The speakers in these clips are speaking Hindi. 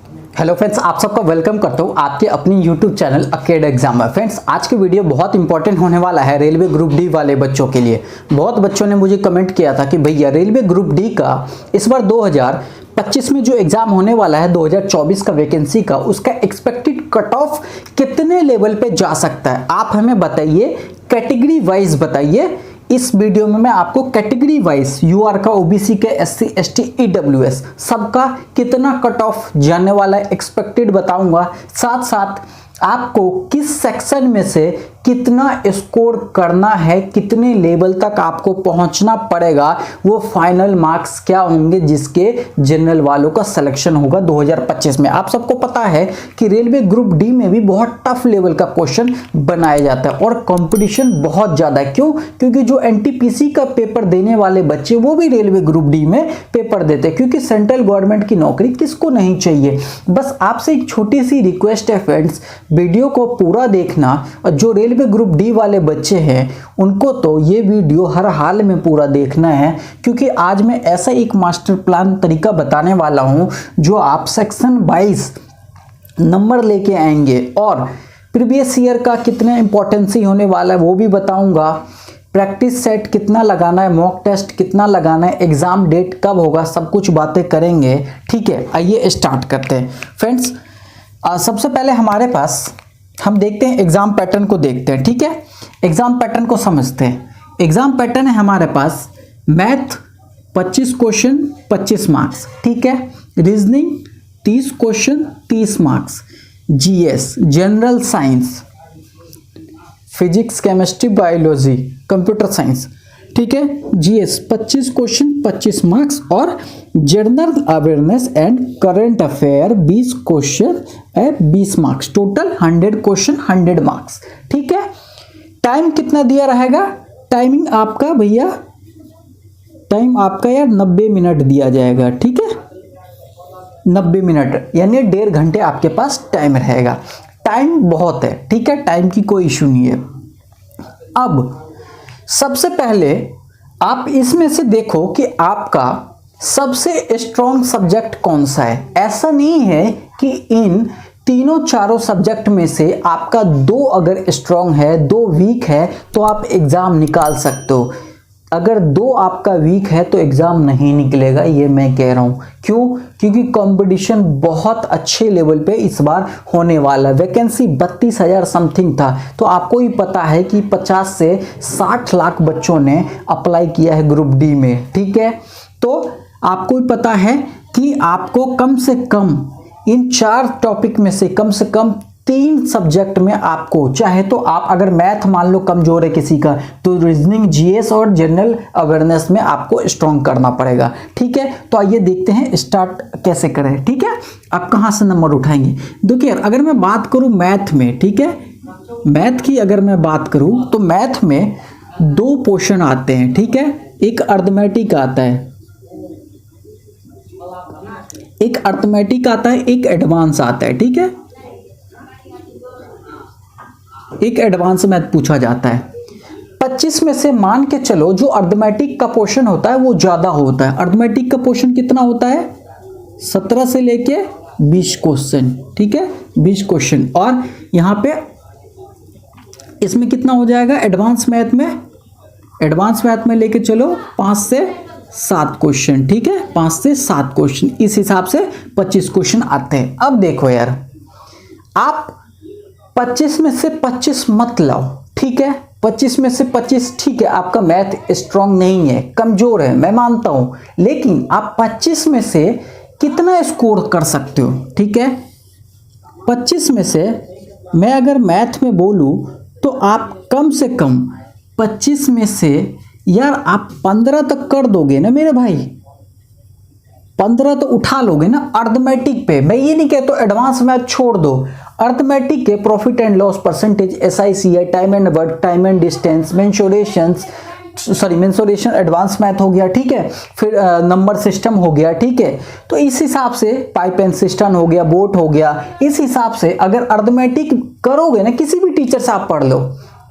हेलो फ्रेंड्स, आप सबका वेलकम करता हूँ आपके अपनी यूट्यूब चैनल अकेड एग्जाम में। फ्रेंड्स, आज की वीडियो बहुत इंपॉर्टेंट होने वाला है रेलवे ग्रुप डी वाले बच्चों के लिए। बहुत बच्चों ने मुझे कमेंट किया था कि भैया रेलवे ग्रुप डी का इस बार 2025 में जो एग्जाम होने वाला है 2024 का वैकेंसी का, उसका एक्सपेक्टेड कट ऑफ कितने लेवल पे जा सकता है, आप हमें बताइए, कैटेगरी वाइज बताइए। इस वीडियो में मैं आपको कैटेगरी वाइज यूआर का, ओबीसी के, एससी, एसटी, ईडब्ल्यूएस सबका कितना कट ऑफ जाने वाला है एक्सपेक्टेड बताऊंगा। साथ साथ आपको किस सेक्शन में से कितना स्कोर करना है, कितने लेवल तक आपको पहुंचना पड़ेगा, वो फाइनल मार्क्स क्या होंगे जिसके जनरल वालों का सिलेक्शन होगा 2025 में। आप सबको पता है कि रेलवे ग्रुप डी में भी बहुत टफ लेवल का क्वेश्चन बनाया जाता है और कंपटीशन बहुत ज़्यादा है। क्यों? क्योंकि जो एनटीपीसी का पेपर देने वाले बच्चे वो भी रेलवे ग्रुप डी में पेपर देते हैं, क्योंकि सेंट्रल गवर्नमेंट की नौकरी किसको नहीं चाहिए। बस आपसे एक छोटी सी रिक्वेस्ट है फ्रेंड्स, वीडियो को पूरा देखना, और जो रेलवे ग्रुप डी वाले बच्चे हैं उनको तो ये वीडियो हर हाल में पूरा देखना है, क्योंकि आज मैं ऐसा एक मास्टर प्लान तरीका बताने वाला हूं जो आप सेक्शन वाइज नंबर लेके आएंगे और प्रीवियस ईयर का कितना इंपॉर्टेंसी होने वाला है वो भी बताऊंगा। प्रैक्टिस सेट कितना लगाना है, मॉक टेस्ट कितना लगाना है, एग्जाम डेट कब होगा, सब कुछ बातें करेंगे। ठीक है, आइए स्टार्ट करते हैं फ्रेंड्स। सबसे पहले हमारे पास हम देखते हैं एग्जाम पैटर्न को देखते हैं। ठीक है, एग्जाम पैटर्न को समझते हैं। एग्जाम पैटर्न है हमारे पास मैथ 25 क्वेश्चन 25 मार्क्स, ठीक है, reasoning 30 question 30 marks, GS, general science, physics, chemistry, biology, computer science, ठीक है, जीएस 25 क्वेश्चन 25 मार्क्स, और general awareness and current affair 20 question 20 marks, total 100 question 100 marks. ठीक है, टाइम कितना दिया रहेगा? टाइमिंग आपका भैया, टाइम आपका यार 90 मिनट दिया जाएगा। ठीक है, 90 मिनट यानी 1.5 घंटे आपके पास टाइम रहेगा। टाइम बहुत है, ठीक है, टाइम की कोई इशू नहीं है। अब सबसे पहले आप इसमें से देखो कि आपका सबसे स्ट्रॉन्ग सब्जेक्ट कौन सा है। ऐसा नहीं है कि इन तीनों चारों सब्जेक्ट में से आपका 2 अगर स्ट्रॉन्ग है 2 वीक है तो आप एग्जाम निकाल सकते हो। अगर 2 आपका वीक है तो एग्जाम नहीं निकलेगा, ये मैं कह रहा हूं। क्यों? क्योंकि कंपटीशन बहुत अच्छे लेवल पे इस बार होने वाला है। वैकेंसी 32,000 समथिंग था, तो आपको ही पता है कि 50 से 60 लाख बच्चों ने अप्लाई किया है ग्रुप डी में। ठीक है, तो आपको ही पता है कि आपको कम से कम इन 4 टॉपिक में से कम 3 सब्जेक्ट में आपको, चाहे तो आप अगर मैथ मान लो कमजोर है किसी का, तो रीजनिंग, जीएस और जनरल अवेयरनेस में आपको स्ट्रॉन्ग करना पड़ेगा। ठीक है, तो आइए देखते हैं स्टार्ट कैसे करें। ठीक है, आप कहां से नंबर उठाएंगे? देखिए, अगर मैं बात करूं मैथ में, ठीक है, मैथ की अगर मैं बात करूं तो मैथ में 2 पोर्शन आते हैं। ठीक है, एक अर्थमेटिक आता है, एक अर्थमेटिक आता है, एक एडवांस आता है। ठीक है, एक एडवांस मैथ पूछा जाता है। 25 में से मान के चलो जो अर्थमेटिक का पोर्शन होता है वो ज्यादा होता है। अर्थमेटिक का पोर्शन कितना होता है? 17 से लेके 20 क्वेश्चन। ठीक है, 20 क्वेश्चन। और यहां पे इसमें कितना हो जाएगा एडवांस मैथ में? एडवांस मैथ में लेके चलो 5 से 7 क्वेश्चन। ठीक है, 5 से 7 क्वेश्चन, इस हिसाब से 25 क्वेश्चन आते हैं। अब देखो यार, आप 25 में से 25 मत लाओ। ठीक है, 25 में से 25 ठीक है, आपका मैथ स्ट्रांग नहीं है, कमजोर है, मैं मानता हूं, लेकिन आप 25 में से कितना स्कोर कर सकते हो? ठीक है, 25 में से मैं अगर मैथ में बोलूं तो आप कम से कम 25 में से यार आप 15 तक कर दोगे ना मेरे भाई, 15 तो उठा लोगे ना अर्थमेटिक पे। मैं ये नहीं कहता एडवांस मैथ छोड़ दो, अर्थमेटिक के profit and loss percentage, SICI, time and work, time and distance, mensuration advance math हो गया। ठीक है, फिर नंबर सिस्टम हो गया। ठीक है, तो इस हिसाब से पाइप एंड सिस्टम हो गया, बोट हो गया। इस हिसाब से अगर अर्थमेटिक करोगे ना, किसी भी टीचर से आप पढ़ लो,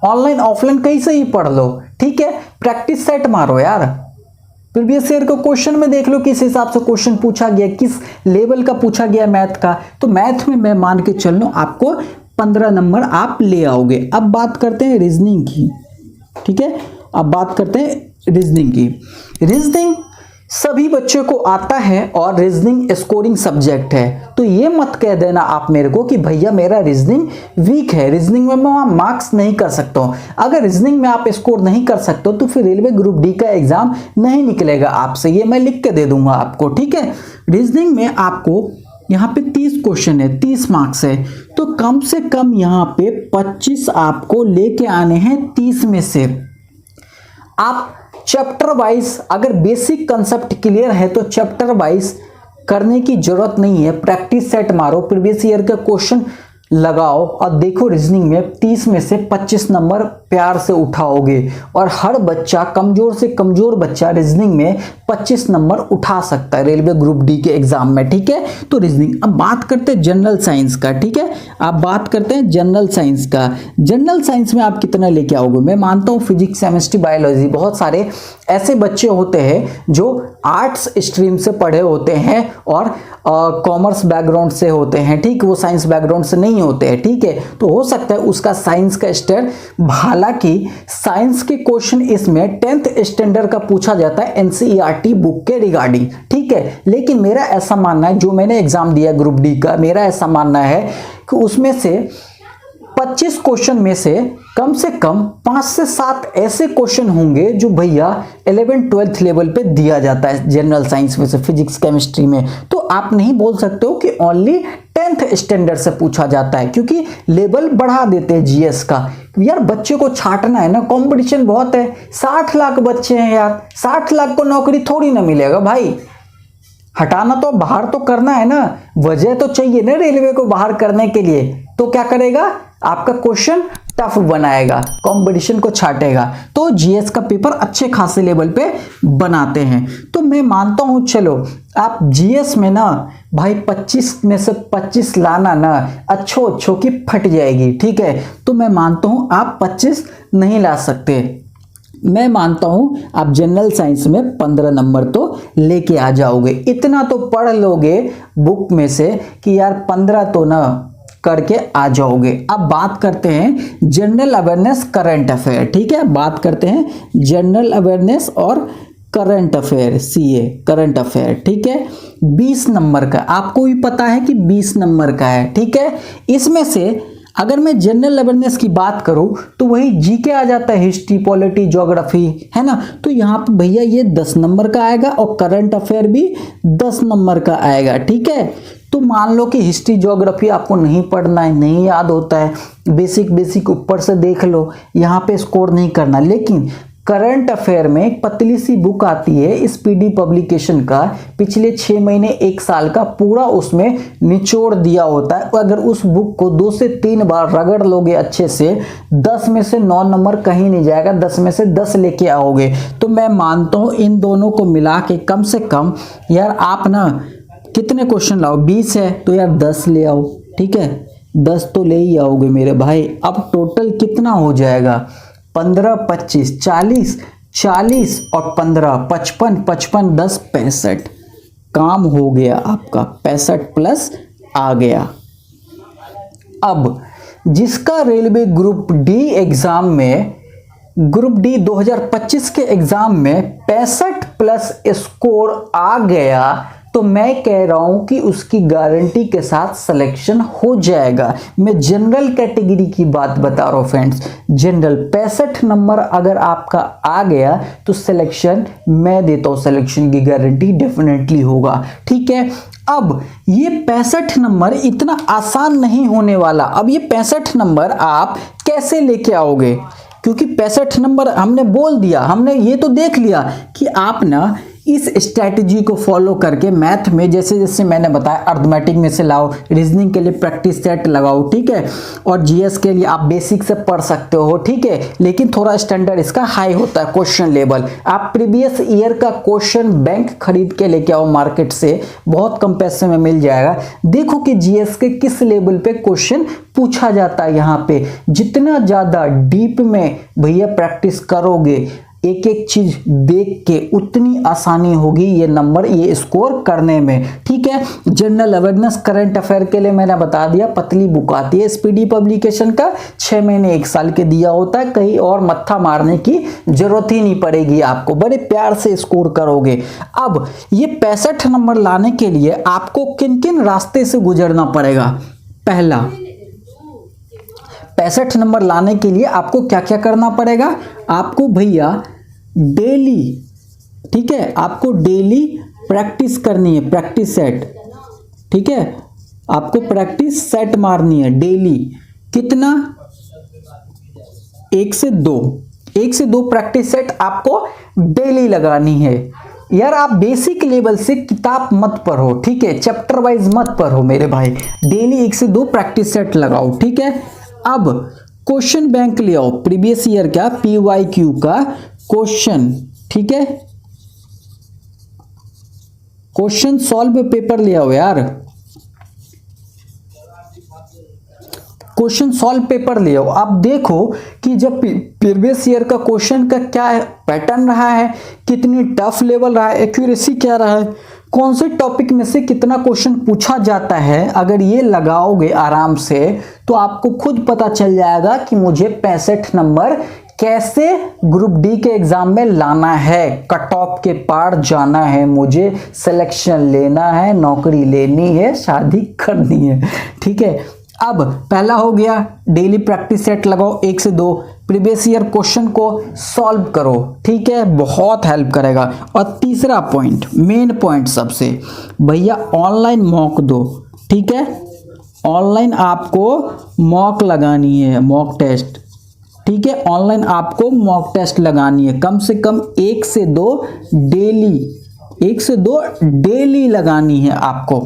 ऑनलाइन ऑफलाइन कहीं से ही पढ़ लो। ठीक है, प्रैक्टिस सेट मारो यार, प्रीवियस ईयर के क्वेश्चन में देख लो किस हिसाब से क्वेश्चन पूछा गया, किस लेवल का पूछा गया मैथ का। तो मैथ में मैं मान के चल लूं आपको 15 नंबर आप ले आओगे। अब बात करते हैं रीजनिंग की, ठीक है। अब बात करते हैं रीजनिंग की। रीजनिंग सभी बच्चों को आता है और रीजनिंग स्कोरिंग सब्जेक्ट है। तो ये मत कह देना आप मेरे को कि भैया मेरा रीजनिंग वीक है, रीजनिंग में मैं मार्क्स नहीं कर सकता हूं। अगर रीजनिंग में आप स्कोर नहीं कर सकते हो तो फिर रेलवे ग्रुप डी का एग्जाम नहीं निकलेगा आपसे, ये मैं लिख के दे दूंगा आपको, ठीक है। रीजनिंग में आपको यहाँ पे 30 क्वेश्चन है, 30 मार्क्स है, तो कम से कम यहाँ पे 25 आपको लेके आने हैं 30 में से। आप चैप्टर वाइज अगर बेसिक कंसेप्ट क्लियर है तो चैप्टर वाइज करने की जरूरत नहीं है, प्रैक्टिस सेट मारो, प्रीवियस ईयर के क्वेश्चन लगाओ और देखो रीजनिंग में 30 में से 25 नंबर प्यार से उठाओगे। और हर बच्चा, कमजोर से कमजोर बच्चा रीजनिंग में 25 नंबर उठा सकता है रेलवे ग्रुप डी के एग्जाम में, ठीक है। तो रीजनिंग। अब बात करते हैं जनरल साइंस का, ठीक है। आप बात करते हैं जनरल साइंस का। जनरल साइंस में आप कितना लेके आओगे? मैं मानता हूँ फिजिक्स, केमिस्ट्री, बायोलॉजी, बहुत सारे ऐसे बच्चे होते हैं जो आर्ट्स स्ट्रीम से पढ़े होते हैं और कॉमर्स बैकग्राउंड से होते हैं, ठीक, वो साइंस बैकग्राउंड से नहीं होते हैं, ठीक है। तो हो सकता है उसका साइंस का स्टेट, हालांकि साइंस के क्वेश्चन इसमें 10th स्टैंडर्ड का पूछा जाता है एनसीईआरटी बुक के रिगार्डिंग, ठीक है। लेकिन मेरा ऐसा मानना है, जो मैंने एग्जाम दिया ग्रुप डी का, मेरा ऐसा मानना है कि उसमें से 25 क्वेश्चन में से कम 5 से 7 ऐसे क्वेश्चन होंगे जो भैया 11th-12th लेवल पे दिया जाता है जनरल साइंस में से, फिजिक्स केमिस्ट्री में। तो आप नहीं बोल सकते हो कि ओनली 10th स्टैंडर्ड से पूछा जाता है, क्योंकि लेवल बढ़ा देते हैं जीएस का। यार बच्चे को छांटना है ना, कंपटीशन बहुत है, 60 लाख बच्चे हैं यार, 60 लाख को नौकरी थोड़ी ना मिलेगा भाई। हटाना तो बाहर तो करना है ना, वजह तो चाहिए ना रेलवे को बाहर करने के लिए। तो क्या करेगा? आपका क्वेश्चन टफ बनाएगा, कंपटीशन को छाटेगा। तो जीएस का पेपर अच्छे खासे लेवल पे बनाते हैं। तो मैं मानता हूं, चलो आप जीएस में ना भाई 25 में से 25 लाना ना अच्छो की फट जाएगी, ठीक है। तो मैं मानता हूं आप 25 नहीं ला सकते। मैं मानता हूं आप जनरल साइंस में 15 नंबर तो लेके आ जाओगे। इतना तो पढ़ लोगे बुक में से कि यार 15 तो ना करके आ जाओगे। अब बात करते हैं जनरल अवेयरनेस, करंट अफेयर, ठीक है। बात करते हैं जनरल अवेयरनेस और current affair, CA current affair, ठीक है। 20 नंबर का, आपको भी पता है कि 20 नंबर का है, ठीक है। इसमें से अगर मैं जनरल अवेयरनेस की बात करूं तो वही जीके आ जाता है, हिस्ट्री, पॉलिटी, ज्योग्राफी, है ना। तो यहाँ पे भैया ये 10 नंबर का आएगा और करंट अफेयर भी 10 नंबर का आएगा, ठीक है। तो मान लो कि हिस्ट्री, ज्योग्राफी आपको नहीं पढ़ना है, नहीं याद होता है, बेसिक ऊपर से देख लो, यहाँ पे स्कोर नहीं करना। लेकिन करंट अफेयर में एक पतली सी बुक आती है स्पीडी पब्लिकेशन का, पिछले 6 महीने 1 साल का पूरा उसमें निचोड़ दिया होता है। अगर उस बुक को 2 से 3 बार रगड़ लोगे अच्छे से, 10 में से 9 नंबर कहीं नहीं जाएगा, 10 में से 10 लेके आओगे। तो मैं मानता हूँ इन दोनों को मिला के कम से कम यार आप ना कितने क्वेश्चन लाओ? 20 है तो यार 10 ले आओ, ठीक है। 10 तो ले ही आओगे मेरे भाई। अब टोटल कितना हो जाएगा? 15, 25, 40 और 15, 55, 10, 65। काम हो गया आपका, 65 प्लस आ गया। अब जिसका रेलवे ग्रुप डी एग्जाम में, ग्रुप डी 2025 के एग्जाम में 65 प्लस स्कोर आ गया, तो मैं कह रहा हूं कि उसकी गारंटी के साथ सिलेक्शन हो जाएगा। मैं जनरल कैटेगरी की बात बता रहा हूं फ्रेंड्स। जनरल 65 नंबर अगर आपका आ गया तो सिलेक्शन मैं देता हूं, सिलेक्शन की गारंटी डेफिनेटली होगा, ठीक है। अब ये 65 नंबर इतना आसान नहीं होने वाला। अब ये 65 नंबर आप कैसे लेके आओगे? क्योंकि 65 नंबर हमने बोल दिया, हमने ये तो देख लिया कि आप ना इस स्ट्रैटेजी को फॉलो करके मैथ में जैसे जैसे मैंने बताया, अर्थमेटिक में से लाओ, रीजनिंग के लिए प्रैक्टिस सेट लगाओ, ठीक है। और जीएस के लिए आप बेसिक से पढ़ सकते हो, ठीक है। लेकिन थोड़ा स्टैंडर्ड इसका हाई होता है, क्वेश्चन लेवल। आप प्रीवियस ईयर का क्वेश्चन बैंक खरीद के लेके आओ मार्केट से, बहुत कम पैसे में मिल जाएगा। देखो कि जीएस के किस लेवल पे क्वेश्चन पूछा जाता है। यहाँ पे जितना ज्यादा डीप में भैया प्रैक्टिस करोगे, एक एक चीज देख के उतनी आसानी होगी ये नंबर ये स्कोर करने में। ठीक है, जनरल अवेयरनेस करंट अफेयर के लिए मैंने बता दिया, पतली बुक आती है स्पीडी पब्लिकेशन का, 6 महीने 1 साल के दिया होता है, कहीं और मत्था मारने की जरूरत ही नहीं पड़ेगी आपको, बड़े प्यार से स्कोर करोगे। अब ये 65 नंबर लाने के लिए आपको किन किन रास्ते से गुजरना पड़ेगा? पहला, 65 नंबर लाने के लिए आपको क्या क्या करना पड़ेगा? आपको भैया डेली, ठीक है, आपको डेली प्रैक्टिस करनी है, प्रैक्टिस सेट। ठीक है, आपको प्रैक्टिस सेट मारनी है डेली। कितना? 1 से 2 प्रैक्टिस सेट आपको डेली लगानी है। यार आप बेसिक लेवल से किताब मत पढ़ो, ठीक है, चैप्टर वाइज मत पढ़ो मेरे भाई, डेली 1 से 2 प्रैक्टिस सेट लगाओ। ठीक है, अब क्वेश्चन बैंक ले आओ, प्रीवियस ईयर का PYQ का क्वेश्चन, ठीक है, क्वेश्चन सॉल्व पेपर ले आओ यार, क्वेश्चन सॉल्व पेपर ले आओ। आप देखो कि जब प्रीवियस ईयर का क्वेश्चन का क्या पैटर्न रहा है, कितनी टफ लेवल रहा है, एक्यूरेसी क्या रहा है, कौन से टॉपिक में से कितना क्वेश्चन पूछा जाता है, अगर ये लगाओगे आराम से तो आपको खुद पता चल जाएगा कि मुझे 65 नंबर कैसे ग्रुप डी के एग्जाम में लाना है, कट ऑफ के पार जाना है, मुझे सिलेक्शन लेना है, नौकरी लेनी है, शादी करनी है। ठीक है, अब पहला हो गया डेली प्रैक्टिस सेट लगाओ 1 से 2, प्रीवियस ईयर क्वेश्चन को सॉल्व करो। ठीक है, बहुत हेल्प करेगा। और तीसरा पॉइंट, मेन पॉइंट सबसे, भैया ऑनलाइन मॉक दो। ठीक है, ऑनलाइन आपको मॉक लगानी है, मॉक टेस्ट। ठीक है, ऑनलाइन आपको मॉक टेस्ट लगानी है, कम से कम 1 से 2 डेली, 1 से 2 डेली लगानी है आपको।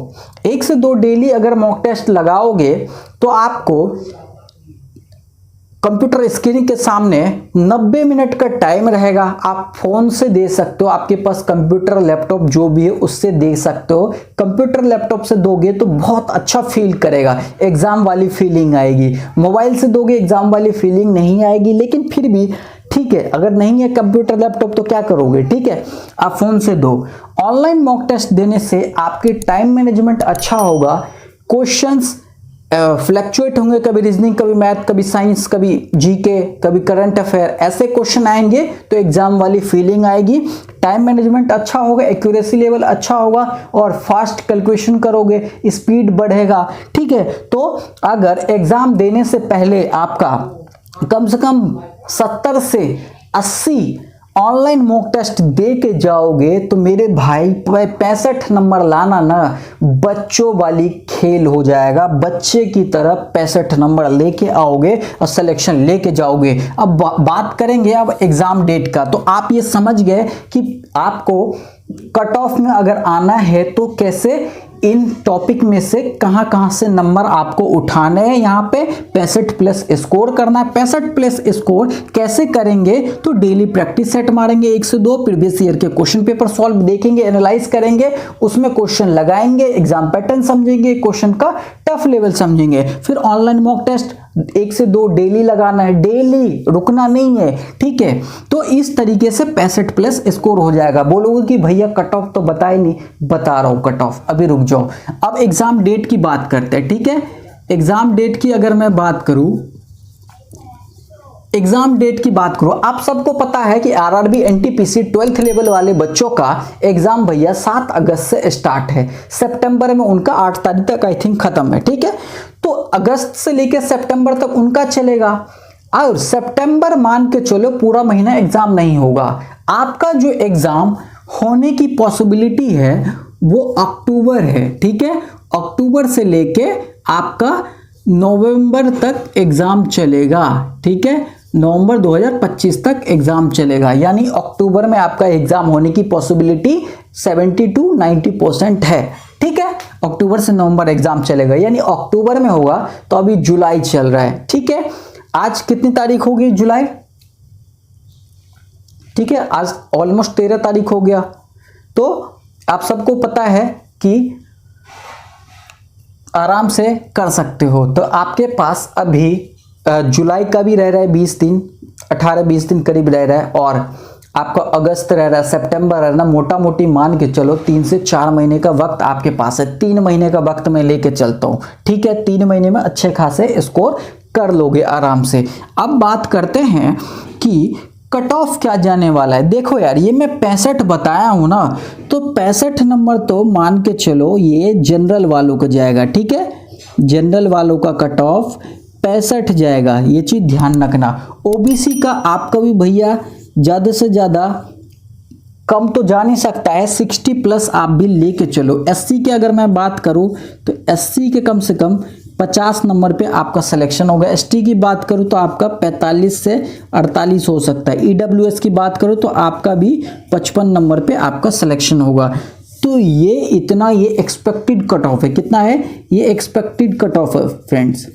1 से 2 डेली अगर मॉक टेस्ट लगाओगे तो आपको कंप्यूटर स्क्रीन के सामने 90 मिनट का टाइम रहेगा। आप फोन से दे सकते हो, आपके पास कंप्यूटर लैपटॉप जो भी है उससे दे सकते हो। कंप्यूटर लैपटॉप से दोगे तो बहुत अच्छा फील करेगा, एग्जाम वाली फीलिंग आएगी। मोबाइल से दोगे एग्जाम वाली फीलिंग नहीं आएगी, लेकिन फिर भी ठीक है, अगर नहीं है कंप्यूटर लैपटॉप तो क्या करोगे? ठीक है, आप फोन से दो। ऑनलाइन मॉक टेस्ट देने से आपके टाइम मैनेजमेंट अच्छा होगा, क्वेश्चंस फ्लक्चुएट होंगे, कभी रीजनिंग, कभी मैथ, कभी साइंस, कभी जीके, कभी करंट अफेयर, ऐसे क्वेश्चन आएंगे तो एग्जाम वाली फीलिंग आएगी। टाइम मैनेजमेंट अच्छा होगा, एक्यूरेसी लेवल अच्छा होगा और फास्ट कैलकुलेशन करोगे, स्पीड बढ़ेगा। ठीक है, तो अगर एग्जाम देने से पहले आपका कम से कम 70 से 80 ऑनलाइन मॉक टेस्ट दे के जाओगे तो मेरे भाई 65 नंबर लाना ना बच्चों वाली खेल हो जाएगा। बच्चे की तरह 65 नंबर लेके आओगे और सिलेक्शन लेके जाओगे। अब बात करेंगे अब एग्जाम डेट का, तो आप ये समझ गए कि आपको कट ऑफ में अगर आना है तो कैसे इन टॉपिक में से कहां से नंबर आपको उठाने हैं। यहाँ पे 65 प्लस स्कोर करना है। 65 प्लस स्कोर कैसे करेंगे? तो डेली प्रैक्टिस सेट मारेंगे 1 से 2, प्रीवियस ईयर के क्वेश्चन पेपर सॉल्व देखेंगे, एनालाइज करेंगे, उसमें क्वेश्चन लगाएंगे, एग्जाम पैटर्न समझेंगे, क्वेश्चन का टफ लेवल समझेंगे। फिर ऑनलाइन मॉक टेस्ट 1 से 2 डेली लगाना है, डेली रुकना नहीं है। ठीक है, तो इस तरीके से 65 प्लस स्कोर हो जाएगा। बोलोगे कि भैया कट ऑफ तो बताए नहीं, बता रहा हूं कट ऑफ, अभी रुक जाओ। अब एग्जाम डेट की बात करते हैं। ठीक है, एग्जाम डेट की अगर मैं बात करूं, एग्जाम डेट की बात करो, आप सबको पता है कि आरआरबी एनटीपीसी 12th लेवल वाले बच्चों का एग्जाम भैया 7 अगस्त से स्टार्ट है। सितंबर में उनका 8 तारीख तक आई थिंक खत्म है। ठीक है, तो अगस्त से लेकर सितंबर तक उनका चलेगा और सितंबर मान के चलो पूरा महीना एग्जाम नहीं होगा। आपका जो एग्जाम होने की पॉसिबिलिटी है वो अक्टूबर है। ठीक है, अक्टूबर से लेके आपका नवंबर तक एग्जाम चलेगा। ठीक है, नवंबर 2025 तक एग्जाम चलेगा, यानी अक्टूबर में आपका एग्जाम होने की पॉसिबिलिटी 70 to 90% है। ठीक है, अक्टूबर से नवंबर एग्जाम चलेगा, यानी अक्टूबर में होगा। तो अभी जुलाई चल रहा है। ठीक है, आज कितनी तारीख होगी? जुलाई। ठीक है, आज ऑलमोस्ट 13 तारीख हो गया। तो आप सबको पता है कि आराम से कर सकते हो। तो आपके पास अभी जुलाई का भी रह रहा है 20 दिन, 18-20 दिन करीब रह रहा है, और आपका अगस्त रह रहा है, सितंबर रह रहा, मोटा मोटी मान के चलो 3 से 4 महीने का वक्त आपके पास है। 3 महीने का वक्त मैं लेके चलता हूँ, ठीक है। 3 महीने में अच्छे खासे स्कोर कर लोगे आराम से। अब बात करते हैं कि कट ऑफ क्या जाने वाला है। देखो यार, ये मैं 65 बताया हूं ना, तो 65 नंबर तो मान के चलो ये जनरल वालों को जाएगा, ठीक है। जनरल वालों का कट ऑफ 65 जाएगा, ये चीज ध्यान रखना। ओबीसी का आपका भी भैया ज्यादा से ज्यादा कम तो जा नहीं सकता है, 60 प्लस आप भी लेके चलो। एससी की अगर मैं बात करूं तो एससी के कम से कम 50 नंबर पे आपका सिलेक्शन होगा। एसटी की बात करूं तो आपका 45 से 48 हो सकता है। ईडब्ल्यूएस की बात करूं तो आपका भी 55 नंबर पे आपका सिलेक्शन होगा। तो ये इतना, ये एक्सपेक्टेड कट ऑफ है। कितना है ये एक्सपेक्टेड कट ऑफ है फ्रेंड्स,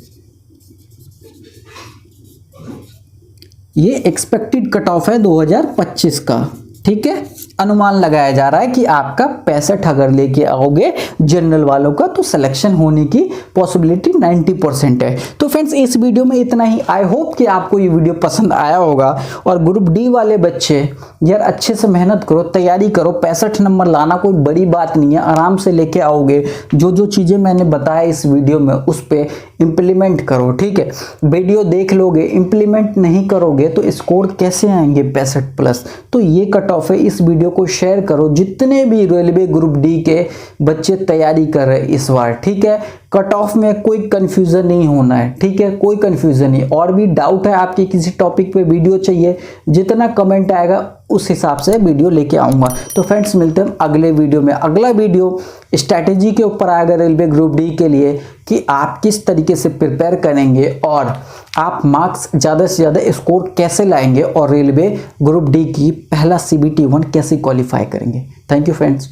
ये एक्सपेक्टेड कट ऑफ है 2025 का, ठीक है। अनुमान लगाया जा रहा है कि आपका 65 अगर लेके आओगे जनरल वालों का तो सिलेक्शन होने की पॉसिबिलिटी 90% है। तो फ्रेंड्स इस वीडियो में इतना ही। आई होप कि आपको ये वीडियो पसंद आया होगा। और ग्रुप डी वाले बच्चे यार अच्छे से मेहनत करो, तैयारी करो। 65 नंबर लाना कोई बड़ी बात नहीं है, आराम से लेके आओगे। जो जो चीज़ें मैंने बताया इस वीडियो में उस पर इम्प्लीमेंट करो, ठीक है। वीडियो देख लोगे, इम्प्लीमेंट नहीं करोगे तो स्कोर कैसे आएंगे 65 प्लस। तो ये कट ऑफ है। इस वीडियो को शेयर करो जितने भी रेलवे ग्रुप डी के बच्चे तैयारी कर रहे हैं इस बार, ठीक है। कट ऑफ में कोई कंफ्यूजन नहीं होना है, ठीक है, कोई कंफ्यूजन नहीं। और भी डाउट है आपके किसी टॉपिक पे वीडियो चाहिए, जितना कमेंट आएगा उस हिसाब से वीडियो लेके आऊंगा। तो फ्रेंड्स मिलते हैं अगले वीडियो में। अगला वीडियो स्ट्रैटेजी के ऊपर आएगा रेलवे ग्रुप डी के लिए कि आप किस तरीके से प्रिपेयर करेंगे और आप मार्क्स ज़्यादा से ज़्यादा स्कोर कैसे लाएंगे और रेलवे ग्रुप डी की पहला CBT 1 कैसे क्वालिफाई करेंगे। Thank you friends.